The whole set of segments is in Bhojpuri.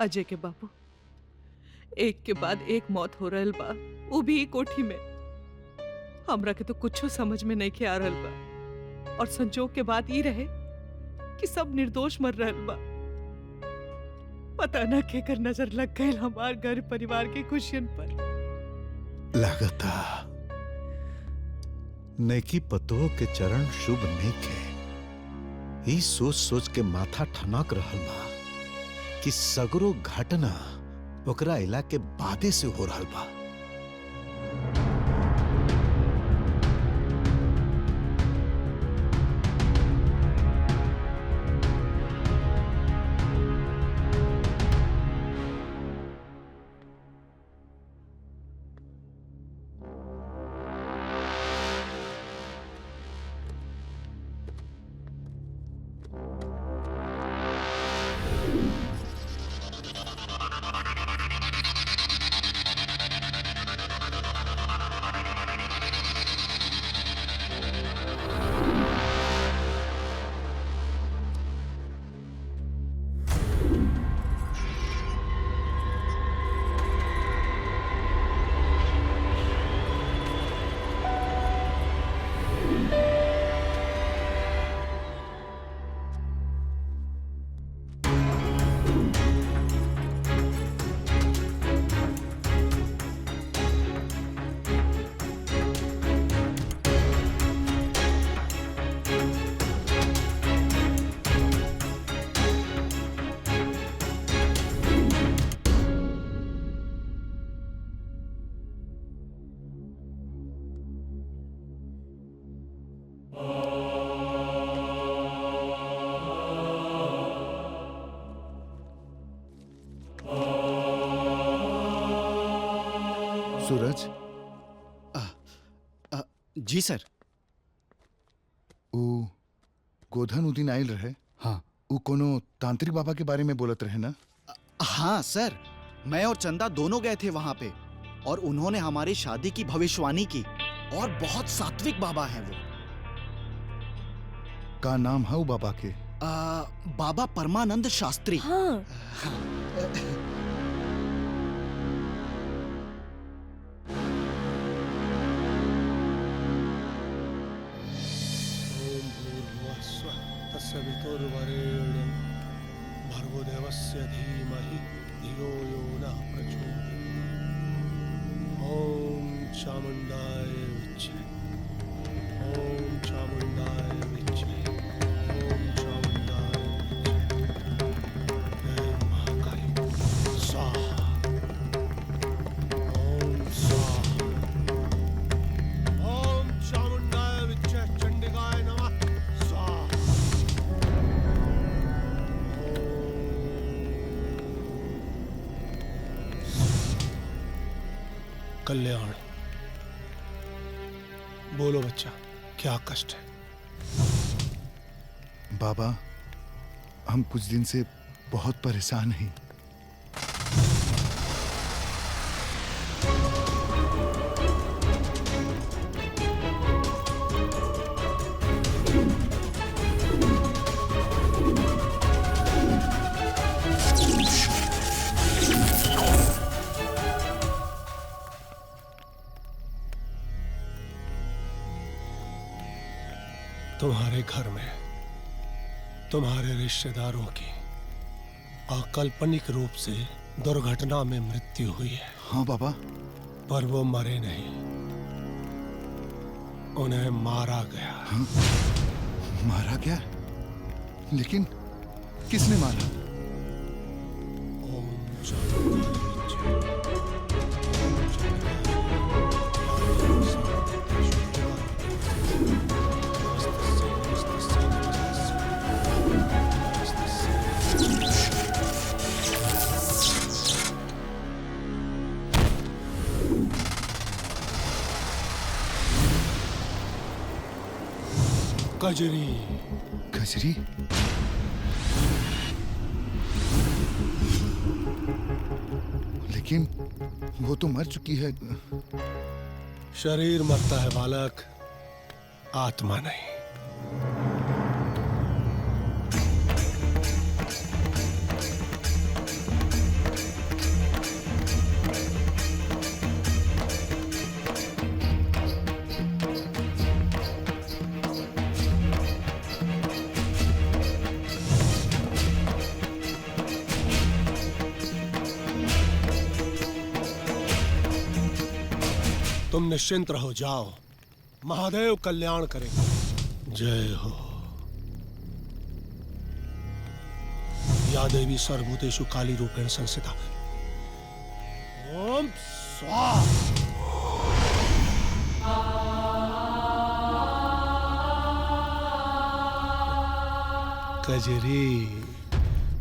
अजय के बाबू, एक के बाद एक मौत हो रहल बा, वो भी कोठी में। हमरा के तो कुछ समझ में नहीं आ रहल बा, और संजोग के बात ये रहे कि सब निर्दोष मर रहल बा। पता न केकर नजर लग गई हमार घर परिवार के खुशियन पर। लागता नेकी पतों के चरण शुभ नेके ई सोच सोच के माथा ठनक रहल बा कि सगरो घटना ओकरा इला के बादे से हो रहल बा। सूरज, जी सर। ऊ गोधन उदिन आयल रहे। हाँ। ऊ कोनो तांत्रिक बाबा के बारे में बोलत रहे ना? हाँ सर, मैं और चंदा दोनों गए थे वहां पे, और उन्होंने हमारी शादी की भविष्यवाणी की, और बहुत सात्विक बाबा हैं वो। का नाम है ऊ बाबा के? बाबा परमानंद शास्त्री। हाँ। सवितुर्वरेण्यं भर्गो देवस्य धीमहि धियो यो नः प्रचोदयात्। ओम चामुंडाय विच्चे, ओम चामुंडाय विच्चे, ओम चामुंडाय विच्चे। जय महाकाली स्वाहा, ओम स्वाहा, ओम चामुंडाय विच्चे चंडिकाय नमः स्वाहा। कल्याण, बोलो बच्चा, क्या कष्ट है? बाबा, हम कुछ दिन से बहुत परेशान हैं। तुम्हारे घर में तुम्हारे रिश्तेदारों की अकाल्पनिक रूप से दुर्घटना में मृत्यु हुई है। हाँ बाबा। पर वो मरे नहीं, उन्हें मारा गया। हाँ? मारा गया? लेकिन किसने मारा? ओम कजरी। कजरी? लेकिन वो तो मर चुकी है। शरीर मरता है बालक, आत्मा नहीं। तुम निश्चिंत रहो, जाओ, महादेव कल्याण करेगा। जय हो। या देवी सर्वभूतेषु काली रूपेण संस्थिता। ओम स्वाहा। कजरी,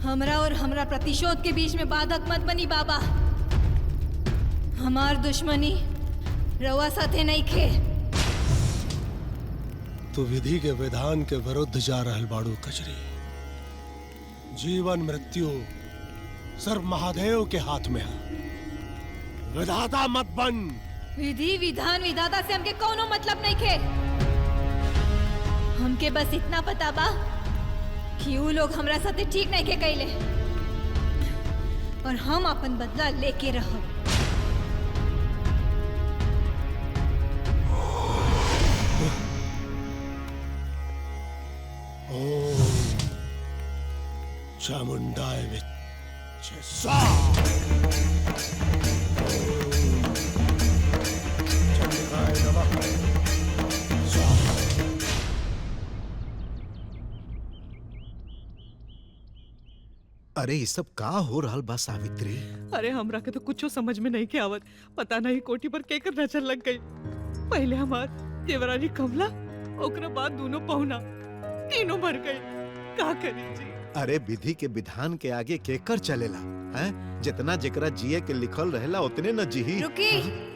हमरा और हमरा प्रतिशोध के बीच में बाधक मत बनी बाबा। हमार दुश्मनी रउआ साथे नहीं खे। तू विधि के विधान के विरुद्ध जा रहल बाड़ू कजरी। जीवन मृत्यु सर्व महादेव के हाथ में है। विधाता मत बन। विधि विधान विधाता से हमके कोनो मतलब नहीं खे। हमके बस इतना पता बा कि ऊ लोग हमरा साथे ठीक नहीं के कैले, और हम अपन बदला लेके रहब। ओम चामुंडाय विच्चे स्वाहा। ओम चंडिकाय नमः स्वाहा। अरे ये सब का हो रहल बा सावित्री? अरे हमरा के तो कुछ समझ में नहीं के आवत। पता नहीं कोठी पर केकर नजर लग गई। पहले हमार देवरानी कमला, ओकरा बाद दोनों पहुना, तीनों मर गई। का करी जी? अरे विधि के विधान के आगे केकर चलेला हैं? जितना जेकरा जिए के लिखल रहेला उतने न जिही। रुकी।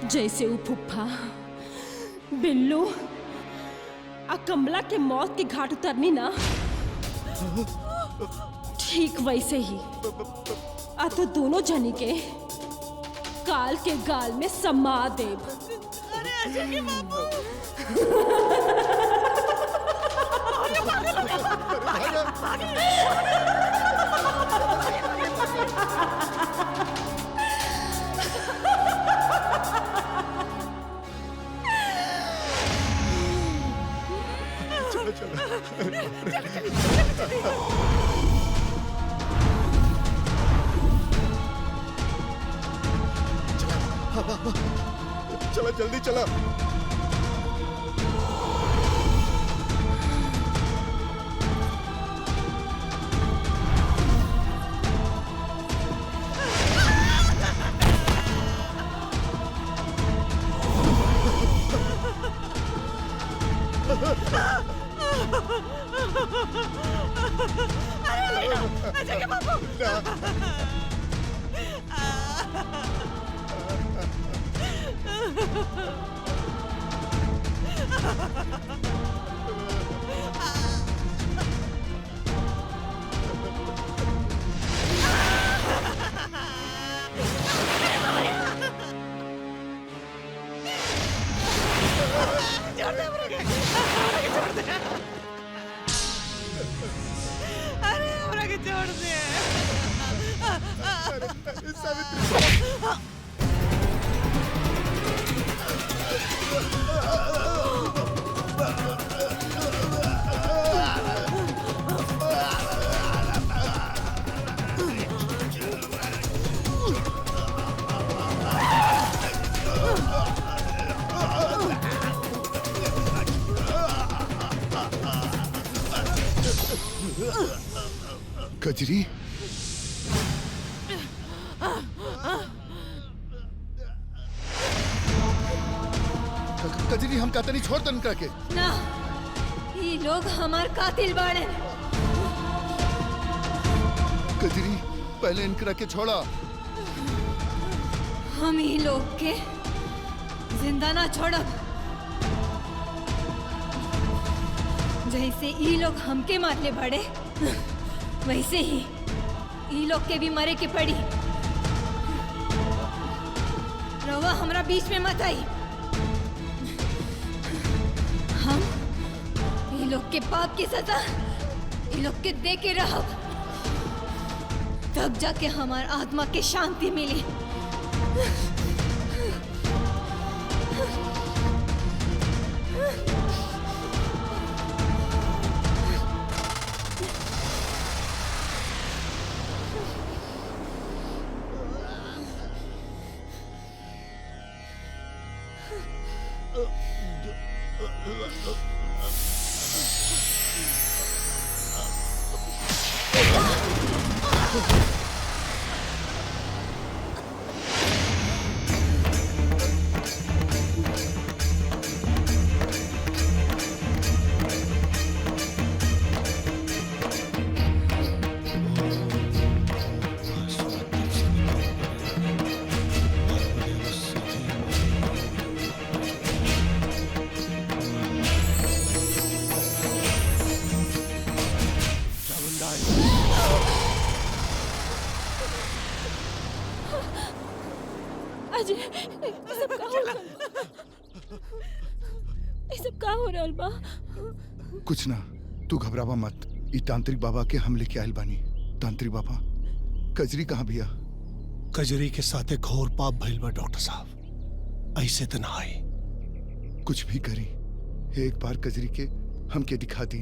जैसे वो फुफ्फा बिल्लू आ कमला के मौत के घाट उतरनी ना, ठीक वैसे ही आ तो दोनों जनी के काल के गाल में समा देव। अरे अजय के बाबू। चला जल्दी चला। अजय के बाबू। अरे हमरा के छोड़ दे। कजरी, कजरी हम कहते नहीं छोड़ तन करके। ना, ये लोग हमार कातिल बाड़े। कजरी पहले इनकरा के छोड़ा। हम ही लोग के जिंदा ना छोड़ब। जैसे ई लोग हमके मारले बड़े, वैसे ही ई लोग के भी मरे के पड़ी। रवा हमरा बीच में मत आई। हम ई लोग के पाप की सजा ई लोग के दे के रहब, तब जाके हमार आत्मा के शांति मिली। अजय, ये सब का हो रहल बा? कुछ ना, तू घबरावा मत। ई तांत्रिक बाबा के हम लेके आयल बानी। तांत्रिक बाबा, कजरी कहाँ बिया? कजरी के साथे घोर पाप भइल बा डॉक्टर साहब। ऐसे तो ना आई। कुछ भी करी, एक बार कजरी के हमके दिखा दी।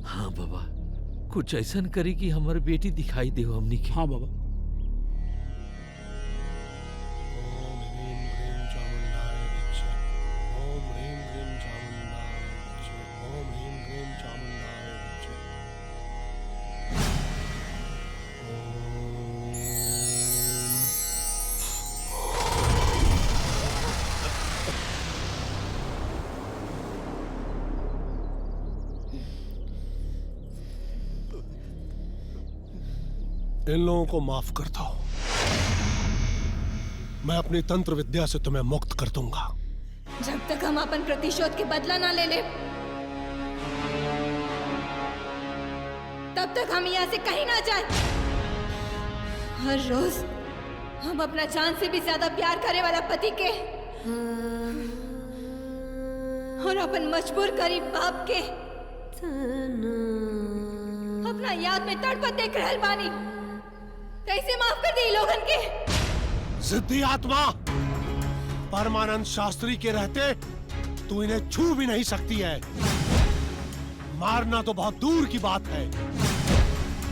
हाँ बाबा, कुछ ऐसा करी कि हमारी बेटी दिखाई दे हमनी के। हाँ बाबा। इन लोगों को माफ कर दो। मैं अपनी तंत्र विद्या से तुम्हें मुक्त कर दूंगा। जब तक हम अपन प्रतिशोध के बदला ना ले ले, तब तक हम यहाँ से कहीं ना जाए। हर रोज हम अपना जान से भी ज्यादा प्यार करे वाला पति के और अपन मजबूर गरीब बाप के अपना याद में तड़पत देख रहल बानी। कैसे माफ कर दी लोगन के? जिद्दी आत्मा, परमानंद शास्त्री के रहते तू इन्हें छू भी नहीं सकती है। मारना तो बहुत दूर की बात है।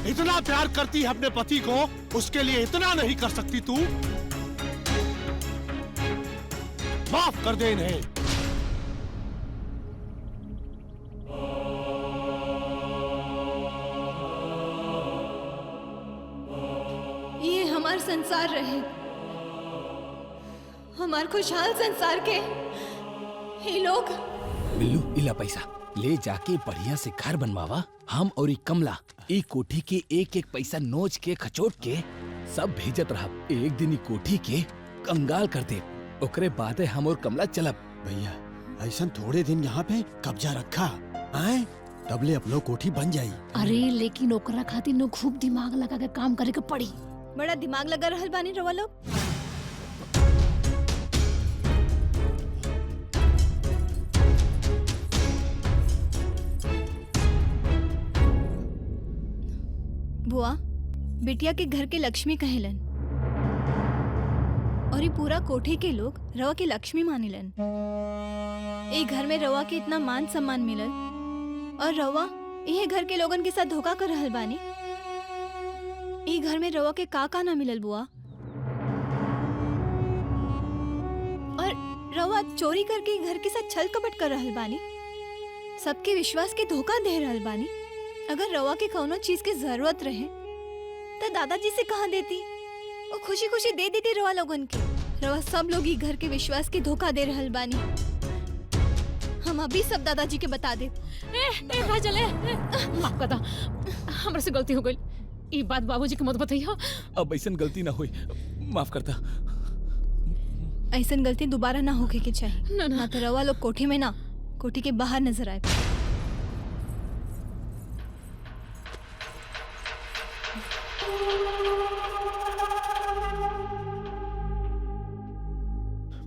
इतना प्यार करती है अपने पति को, उसके लिए इतना नहीं कर सकती तू? माफ कर दे इन्हें। ये हमार संसार रहे, हमार खुशहाल संसार के ये लोग। बिल्लू, इला पैसा ले जाके बढ़िया से घर बनवावा। हम और ई कमला ई कोठी के एक एक पैसा नोच के खचोट के सब भेजत रहा। एक दिन ई कोठी के कंगाल कर दे, ओकरे बादे हम और कमला चलब। भैया, ऐसा थोड़े दिन यहाँ पे कब्जा रखा आए, तबले अपनो कोठी बन जाई। अरे लेकिन ओकरा खातिर नो खूब दिमाग लगा के काम करे के पड़ी। बड़ा दिमाग लगा रहल बानी रवा लोग। बुआ, बिटिया के घर के लक्ष्मी कहेलन और ये पूरा कोठी के लोग रवा के लक्ष्मी मानिलन। एक घर में रवा के इतना मान सम्मान मिलल और रवा ये घर के लोगन के साथ धोखा कर रहल बानी। ई घर में रवा के का ना मिलल बुआ, और रवा चोरी करके घर के साथ छल कपट कर रहल बानी। सबके विश्वास के धोखा दे रहल बानी। अगर रवा के कौनो चीज के जरूरत रहे तो दादाजी से कहा देती, वो खुशी खुशी दे देती रवा लोगन के। रवा सब लोग ई घर के विश्वास के धोखा दे रहल बानी। हम अभी सब दादाजी के बता दे। राजल, माफ कर दा, हमरा से गलती हो गई। ई बात बाबूजी के मत बताइयो। अब ऐसा गलती ना हुई, माफ करता। ऐसन गलती दोबारा ना होके के चाहिए, ना तो रवा लोग कोठी में ना कोठी के बाहर नजर आए।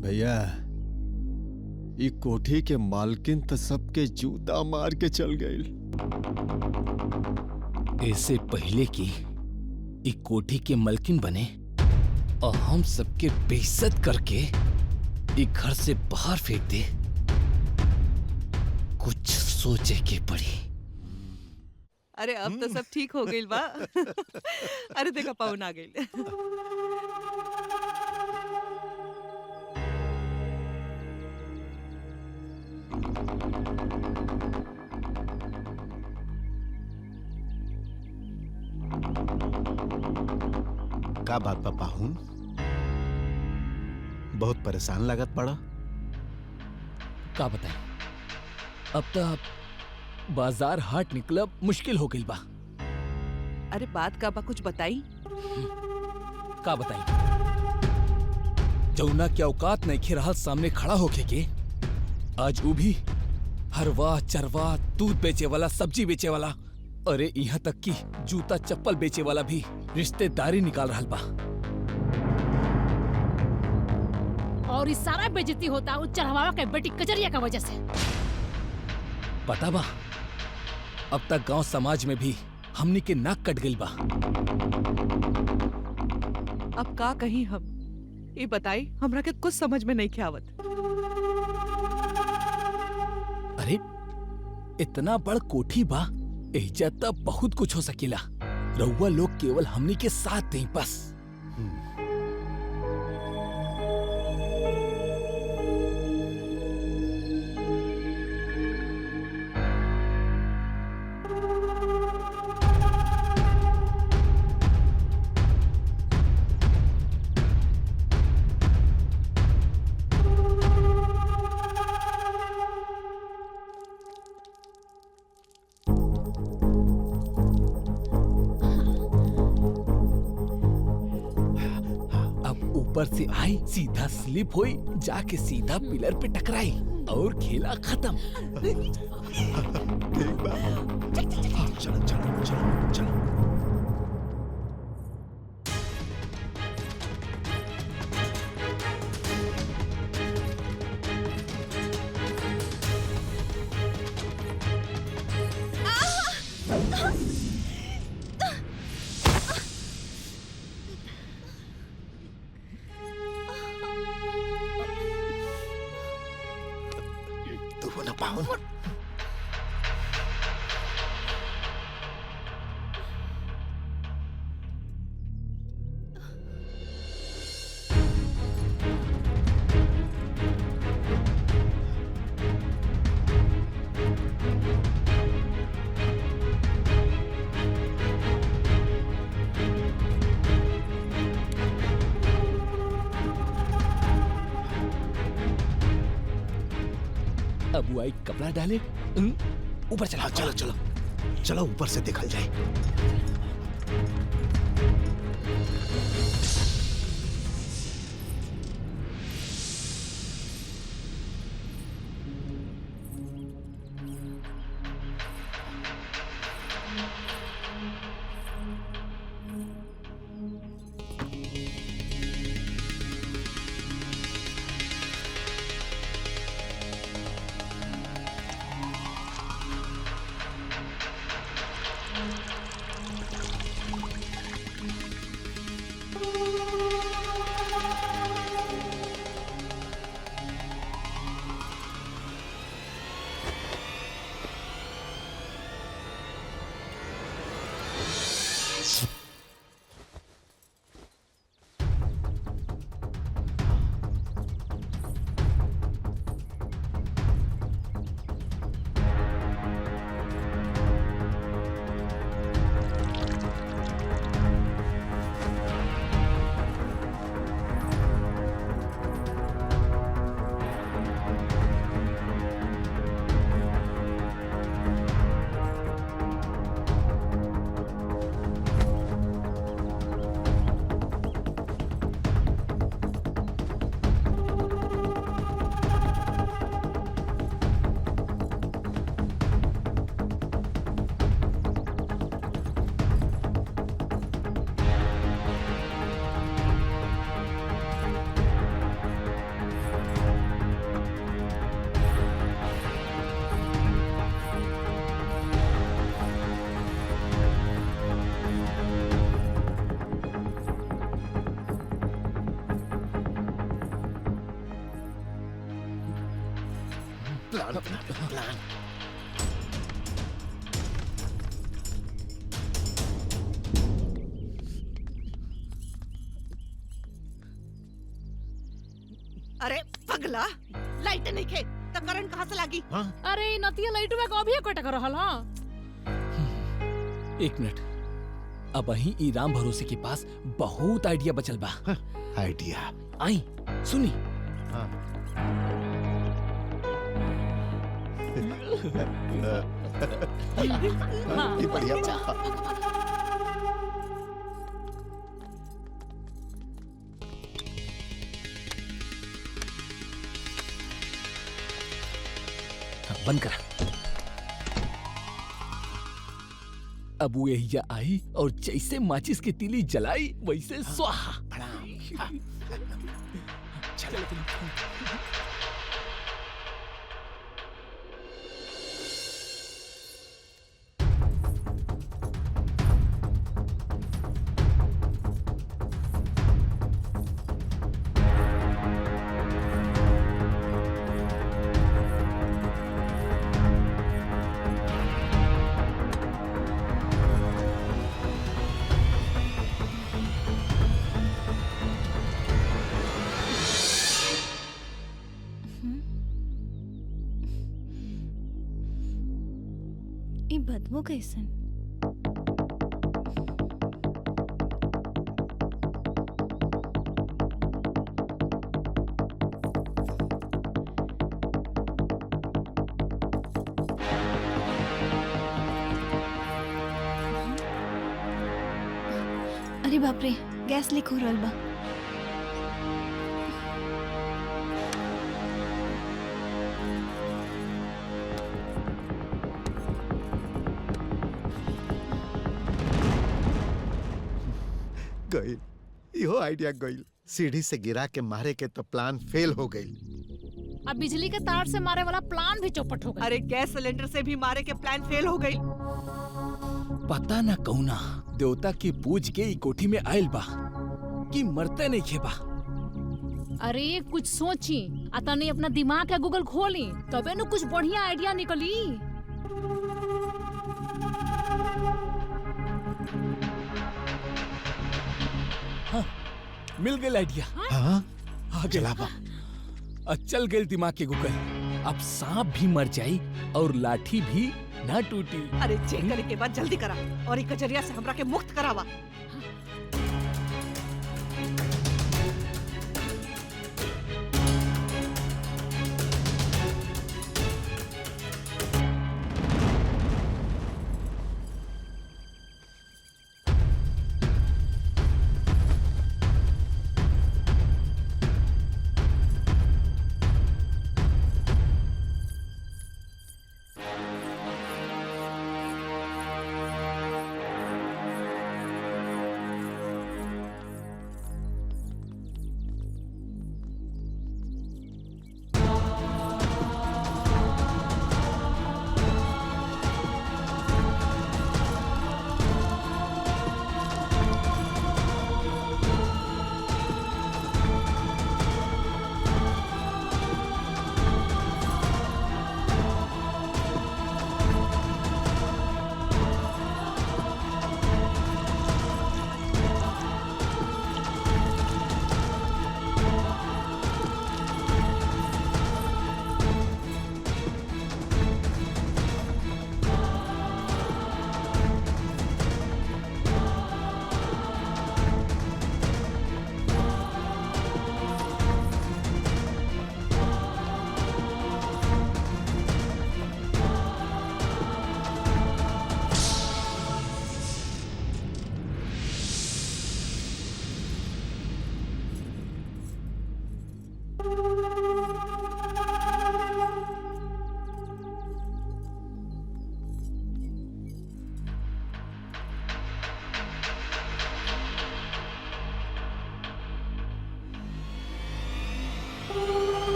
भैया ई कोठी के मालकिन तो सबके जूता मार के चल गई। इससे पहले कि ई कोठी के मलकिन बने और हम सबके बेइज्जत करके ई घर से बाहर फेंक दे, कुछ सोचे के पड़ी। अरे अब तो सब ठीक हो गई बा। अरे देखा पाउन आ गई। का बात बा पाहुन? बहुत परेशान लागत पड़ा। का बताएं, अब तो बाजार हाट निकलब मुश्किल हो गई बा। अरे बात का बा, कुछ बताई। का बताएं, जौना के औकात नहीं खे रहल सामने खड़ा होके के, आज वो भी हरवा चरवा दूध बेचे वाला, सब्जी बेचे वाला, अरे यहाँ तक कि जूता चप्पल बेचे वाला भी रिश्तेदारी निकाल रहा बा। और इस सारा बेइज्जती होता उस चढ़ावा के बेटी कजरिया का वजह से। पता बा, अब तक गांव समाज में भी हमनी के नाक कट गई बा। अब का कहीं हम, ये बताई हमरा के कुछ समझ में नहीं आवत। अरे इतना बड़ कोठी बा, एहिजा त बहुत कुछ हो सकेला। रउआ लोग केवल हमनी के साथ नहीं बस। ऊपर से आई, सीधा स्लिप हुई, जाके सीधा पिलर पे टकराई और खेला खत्म। ठीक बा। चलो चलो चलो चलो। तू ना पाहुन। अब वो आई कपड़ा डाले, ऊपर चला। चलो चलो चलो, ऊपर से देखल जाए। प्लान प्लान अरे पगला, लाइट नहीं खे तो करंट कहाँ से लागी? अरे इ नतिया लाइट में कभी कटक रहल हां। एक मिनट, अब ही ई राम भरोसे के पास बहुत आइडिया बचल बा। आइडिया आई सुनी। ये बढ़िया बा। बंद करा। अब वो यही आई और जैसे माचिस की तीली जलाई वैसे स्वाहा। चलो ई बदबू कैसन? अरे बाप रे, गैस लीक हो रहल बा। गई यो आइडिया गई। सीढ़ी से गिरा के मारे के तो प्लान फेल हो गई। अब बिजली के तार से मारे वाला प्लान भी चौपट हो गया। अरे गैस सिलेंडर से भी मारे के प्लान फेल हो गई। पता ना कौना देवता की पूज के ई कोठी में आयल बा कि मरते नहीं खेबा। अरे कुछ सोची, अतने अपना दिमाग का गूगल खोली तबे न कुछ बढ़िया आइडिया निकली। हाँ, मिल गई आइडिया। हाँ आ चला बा। चल गई दिमाग के गूगल। अब सांप भी मर जाई और लाठी भी ना टूटी। अरे चेक करे के बाद जल्दी करा और एक कचरिया से हमरा के मुक्त करावा।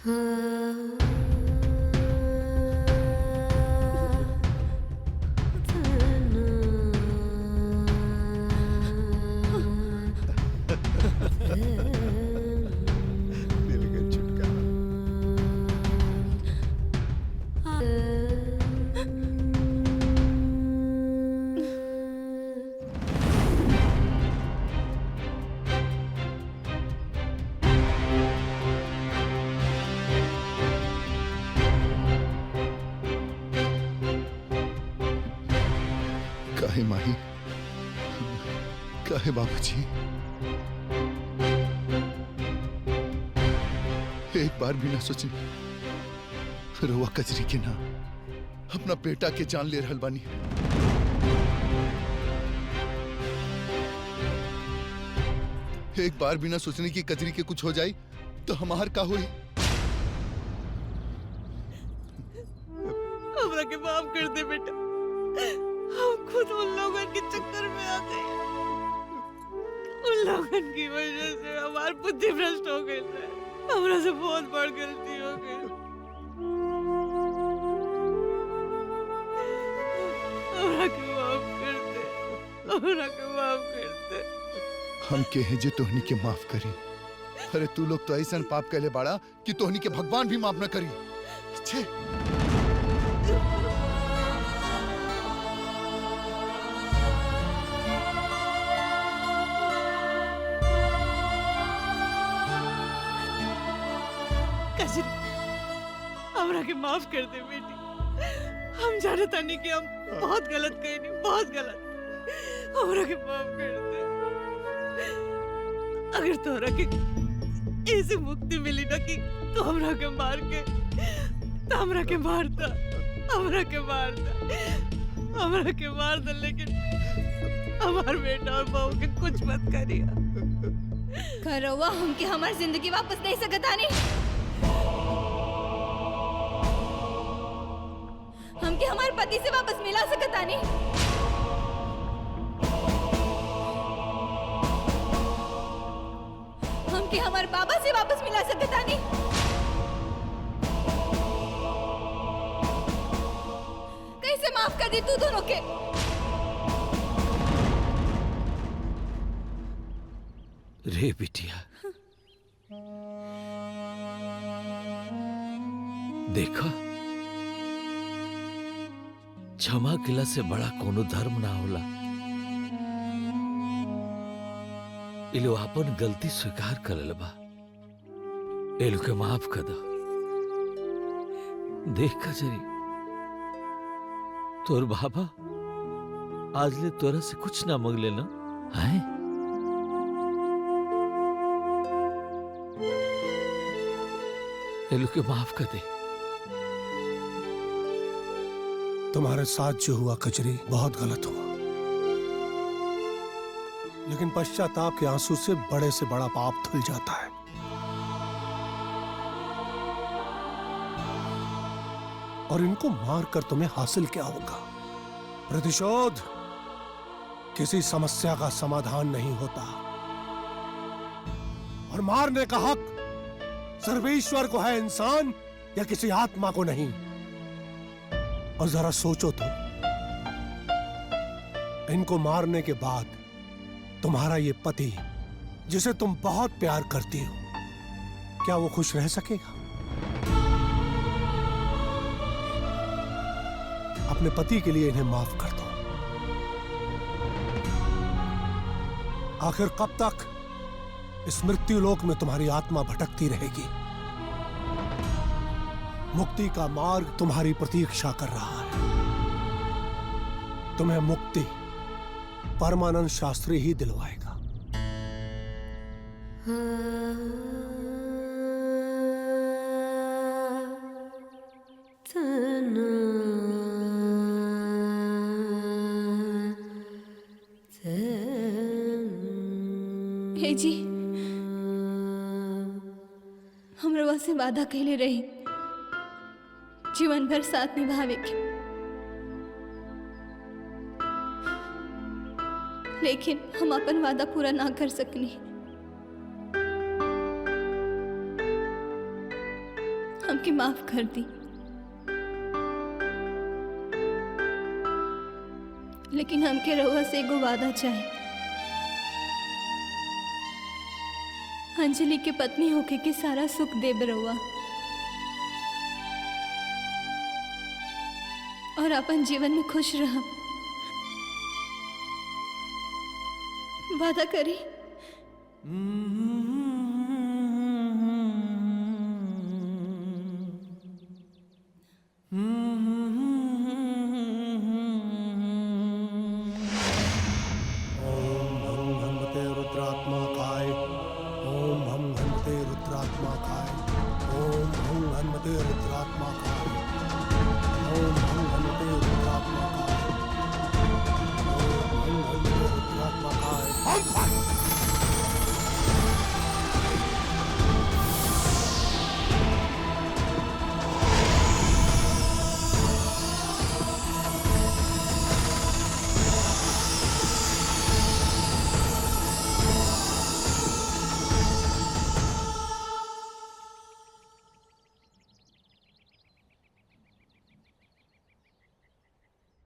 मिल गया छुटकारा। काहे माही, काहे बाबूजी, एक बार भी ना सोची रउआ कजरी के ना अपना बेटा के जान ले रहल बानी। एक बार भी ना सोचने की कजरी के कुछ हो जाए तो हमार का हुई। हमरा के माफ कर दे बेटा, हम खुद उन लोगों के चक्कर में आ गए। उन लोगों की वजह से हमारी बुद्धि भ्रष्ट हो गई है। हमरा से बहुत बड़ गलती हो गई। हमरा के माफ कर दे, हमरा के माफ कर दे। हम के हैं जे तोहनी के माफ करी। अरे तू लोग तो ऐसा पाप कहले बाड़ा कि तोहनी के भगवान भी माफ न करी। छे कजरी, हमरा के माफ कर दे बेटी। हम जानता नहीं कि हम बहुत गलत कहे नहीं, बहुत गलत। हमरा के माफ कर दे। अगर तोहरा के ऐसी मुक्ति मिली ना कि तो हमरा के मार के, तो हमरा के मारता, हमरा के मारता, हमरा के मार दे, लेकिन हमार बेटा और बहू के कुछ मत करिया। करवा हमके हमारी जिंदगी वापस नहीं सकता नहीं। हमके हमारे पति से वापस मिला सकता नहीं। हमके हमारे बाबा से वापस मिला सकता नहीं। कैसे माफ कर दी तू दोनों के? रे बिटिया, देखा, क्षमा किला से बड़ा कोनो धर्म ना होला। इलो अपन गलती स्वीकार कर बा, एलो के माफ कर दो। देख कजरी, तोर बाबा आज ले तोरा से कुछ ना मांगले ना, हैं? एलो के माफ कर दे। तुम्हारे साथ जो हुआ कजरी बहुत गलत हुआ, लेकिन पश्चाताप के आंसू से बड़े से बड़ा पाप धुल जाता है। और इनको मारकर तुम्हें हासिल क्या होगा? प्रतिशोध किसी समस्या का समाधान नहीं होता, और मारने का हक सर्वेश्वर को है, इंसान या किसी आत्मा को नहीं। और जरा सोचो तो, इनको मारने के बाद तुम्हारा ये पति जिसे तुम बहुत प्यार करती हो, क्या वो खुश रह सकेगा? अपने पति के लिए इन्हें माफ कर दो। आखिर कब तक इस मृत्यु लोक में तुम्हारी आत्मा भटकती रहेगी? मुक्ति का मार्ग तुम्हारी प्रतीक्षा कर रहा है। तुम्हें मुक्ति परमानंद शास्त्री ही दिलवाएगा। हे जी, हम रवा से वादा कहले रही जीवन भर साथ निभावे के, लेकिन हम अपन वादा पूरा ना कर सकनी। हमके माफ कर दी, लेकिन हमके रउआ से एगो वादा चाहे। अंजलि के पत्नी होके के सारा सुख देब रउआ, और अपन जीवन में खुश रह। वादा करी।